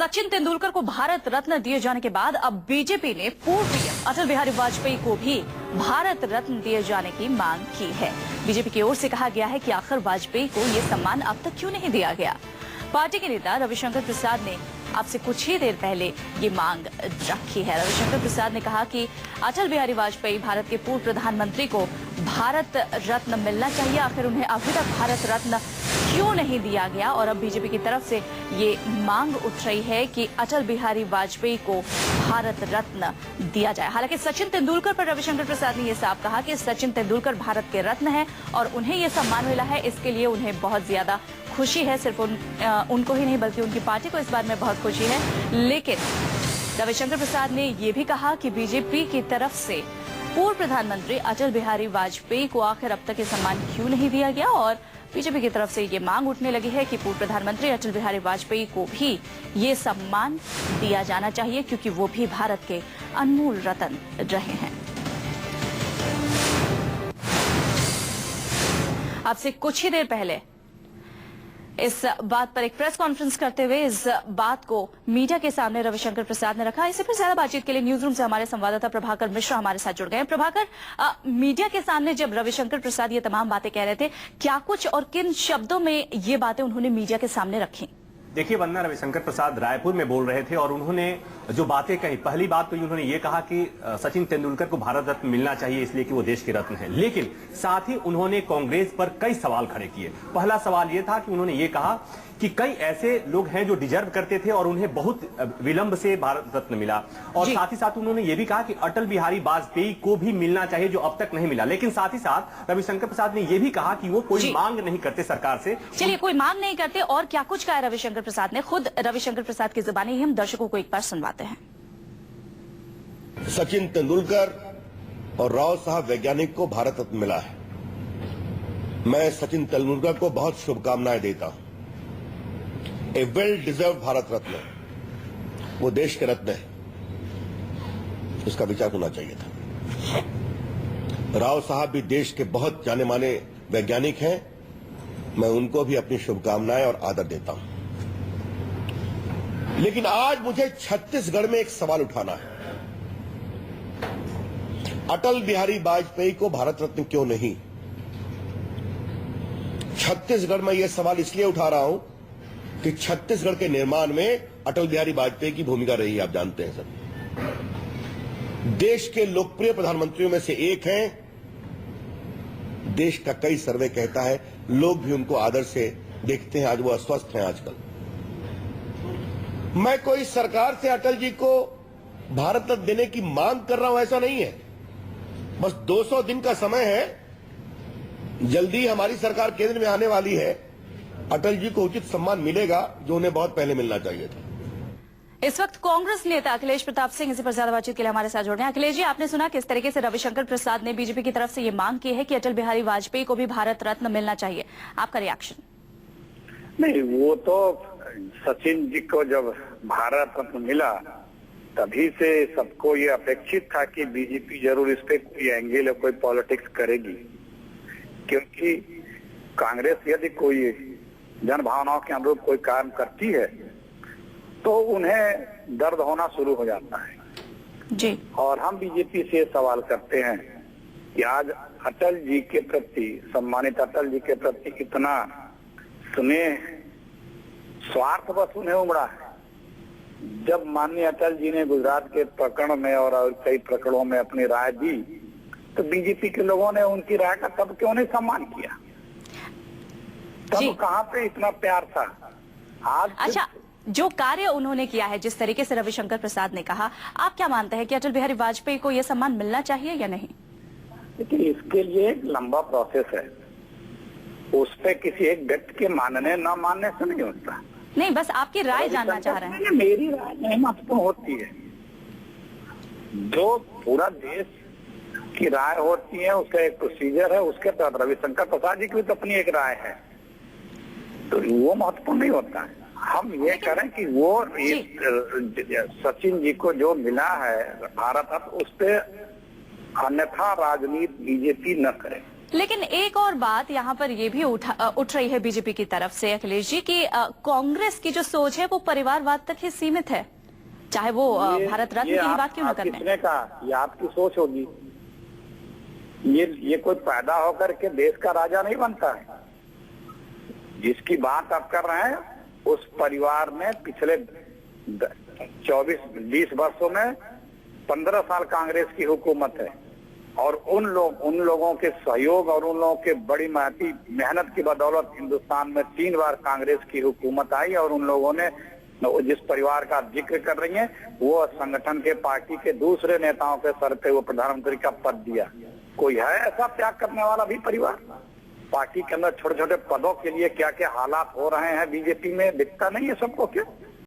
सचिन तेंदुलकर को भारत रत्न दिए जाने के बाद अब बीजेपी ने पूर्व पीएम अटल बिहारी वाजपेयी को भी भारत रत्न दिए जाने की मांग की है। बीजेपी की ओर से कहा गया है कि आखिर वाजपेयी को ये सम्मान अब तक क्यों नहीं दिया गया। पार्टी के नेता रविशंकर प्रसाद ने अब से कुछ ही देर पहले ये मांग रखी है। रविशंकर प्रसाद ने कहा कि अटल बिहारी वाजपेयी भारत के पूर्व प्रधानमंत्री को भारत रत्न मिलना चाहिए। आखिर उन्हें अभी तक भारत रत्न क्यों नहीं दिया गया। और अब बीजेपी की तरफ से ये मांग उठ रही है कि अटल बिहारी वाजपेयी को भारत रत्न दिया जाए। हालांकि सचिन तेंदुलकर पर रविशंकर प्रसाद ने यह साफ कहा कि सचिन तेंदुलकर भारत के रत्न हैं और उन्हें यह सम्मान मिला है, इसके लिए उन्हें बहुत ज्यादा खुशी है। सिर्फ उनको ही नहीं बल्कि उनकी पार्टी को इस बारे में बहुत खुशी है। लेकिन रविशंकर प्रसाद ने यह भी कहा कि बीजेपी की तरफ से पूर्व प्रधानमंत्री अटल बिहारी वाजपेयी को आखिर अब तक ये सम्मान क्यों नहीं दिया गया। और बीजेपी की तरफ से ये मांग उठने लगी है कि पूर्व प्रधानमंत्री अटल बिहारी वाजपेयी को भी ये सम्मान दिया जाना चाहिए, क्योंकि वो भी भारत के अनमोल रत्न रहे हैं। अब से कुछ ही देर पहले इस बात पर एक प्रेस कॉन्फ्रेंस करते हुए इस बात को मीडिया के सामने रविशंकर प्रसाद ने रखा। इससे फिर ज्यादा बातचीत के लिए न्यूज रूम से हमारे संवाददाता प्रभाकर मिश्रा हमारे साथ जुड़ गए। प्रभाकर, मीडिया के सामने जब रविशंकर प्रसाद ये तमाम बातें कह रहे थे, क्या कुछ और किन शब्दों में ये बातें उन्होंने मीडिया के सामने रखी? देखिए वंदना, रविशंकर प्रसाद रायपुर में बोल रहे थे और उन्होंने जो बातें कही, पहली बात तो उन्होंने ये कहा कि सचिन तेंदुलकर को भारत रत्न मिलना चाहिए इसलिए कि वो देश के रत्न हैं। लेकिन साथ ही उन्होंने कांग्रेस पर कई सवाल खड़े किए। पहला सवाल ये था कि उन्होंने ये कहा कि कई ऐसे लोग हैं जो डिजर्व करते थे और उन्हें बहुत विलंब से भारत रत्न मिला। और साथ ही साथ उन्होंने ये भी कहा कि अटल बिहारी वाजपेयी को भी मिलना चाहिए जो अब तक नहीं मिला। लेकिन साथ ही साथ रविशंकर प्रसाद ने ये भी कहा कि वो कोई मांग नहीं करते सरकार से। चलिए, कोई मांग नहीं करते और क्या कुछ कहा रविशंकर प्रसाद ने। खुद रविशंकर प्रसाद की जुबानी ही हम दर्शकों को एक बार सुनवाते हैं। सचिन तेंदुलकर और राव साहब वैज्ञानिक को भारत रत्न मिला है। मैं सचिन तेंदुलकर को बहुत शुभकामनाएं देता हूं। ए वेल डिजर्व भारत रत्न, वो देश के रत्न है, उसका विचार होना चाहिए था। राव साहब भी देश के बहुत जाने माने वैज्ञानिक हैं, मैं उनको भी अपनी शुभकामनाएं और आदर देता हूं। लेकिन आज मुझे छत्तीसगढ़ में एक सवाल उठाना है। अटल बिहारी वाजपेयी को भारत रत्न क्यों नहीं? छत्तीसगढ़ में यह सवाल इसलिए उठा रहा हूं कि छत्तीसगढ़ के निर्माण में अटल बिहारी वाजपेयी की भूमिका रही है, आप जानते हैं सब। देश के लोकप्रिय प्रधानमंत्रियों में से एक हैं। देश का कई सर्वे कहता है लोग भी उनको आदर से देखते हैं। आज वो अस्वस्थ हैं आजकल। मैं कोई सरकार से अटल जी को भारत रत्न देने की मांग कर रहा हूं, ऐसा नहीं है। बस 200 दिन का समय है, जल्दी हमारी सरकार केंद्र में आने वाली है। अटल जी को उचित सम्मान मिलेगा जो उन्हें बहुत पहले मिलना चाहिए था। इस वक्त कांग्रेस नेता अखिलेश प्रताप सिंह इसी पर ज्यादा बातचीत के लिए हमारे साथ जुड़ रहे हैं। अखिलेश जी, आपने सुना किस तरीके से रविशंकर प्रसाद ने बीजेपी की तरफ से ये मांग की है कि अटल बिहारी वाजपेयी को भी भारत रत्न मिलना चाहिए। आपका रिएक्शन? नहीं, वो तो सचिन जी को जब भारत रत्न मिला तभी से सबको ये अपेक्षित था कि बीजेपी जरूर इस पे कोई एंगल या कोई पॉलिटिक्स करेगी, क्योंकि कांग्रेस यदि कोई जन भावनाओं के अनुरूप कोई काम करती है तो उन्हें दर्द होना शुरू हो जाता है जी। और हम बीजेपी से सवाल करते हैं कि आज अटल जी के प्रति, सम्मानित अटल जी के प्रति इतना स्नेह स्वार्थ बस उन्हें उमड़ा है। जब माननीय अटल जी ने गुजरात के प्रकरण में और कई प्रकरणों में अपनी राय दी तो बीजेपी के लोगों ने उनकी राय का तब क्यों नहीं सम्मान किया? तब कहां पे इतना प्यार था? आज अच्छा, जो कार्य उन्होंने किया है, जिस तरीके से रविशंकर प्रसाद ने कहा, आप क्या मानते हैं कि अटल बिहारी वाजपेयी को यह सम्मान मिलना चाहिए या नहीं? देखिए, इसके लिए एक लंबा प्रोसेस है। उस पे किसी एक व्यक्ति के मानने न मानने से नहीं होता। नहीं, बस आपकी राय जानना चाह रहे हैं। मेरी राय नहीं महत्वपूर्ण होती है, जो पूरा देश की राय होती है उसका एक प्रोसीजर है। उसके तहत रविशंकर प्रसाद जी की तो अपनी एक राय है, तो वो महत्वपूर्ण नहीं होता है। हम ये करें कि वो सचिन जी को जो मिला है भारत रत्न, उस पे अन्यथा राजनीति बीजेपी न करे। लेकिन एक और बात यहाँ पर ये भी उठ रही है बीजेपी की तरफ से अखिलेश जी की कांग्रेस की जो सोच है वो परिवारवाद तक ही सीमित है, चाहे वो भारत रत्न की बात क्यों न कर किसने कहा? ये आपकी सोच होगी। ये कोई पैदा होकर के देश का राजा नहीं बनता है। जिसकी बात आप कर रहे हैं उस परिवार में पिछले 20 वर्षों में 15 साल कांग्रेस की हुकूमत है और उन लोगों के सहयोग और उन लोगों के बड़ी मेहनत की बदौलत हिंदुस्तान में 3 बार कांग्रेस की हुकूमत आई और उन लोगों ने जिस परिवार का आप जिक्र कर रही हैं वो संगठन के पार्टी के दूसरे नेताओं के सर पे वो प्रधानमंत्री का पद दिया। कोई है ऐसा त्याग करने वाला भी परिवार? पार्टी के अंदर छोटे छोटे पदों के लिए क्या क्या हालात हो रहे हैं बीजेपी में दिखता नहीं है सबको क्या?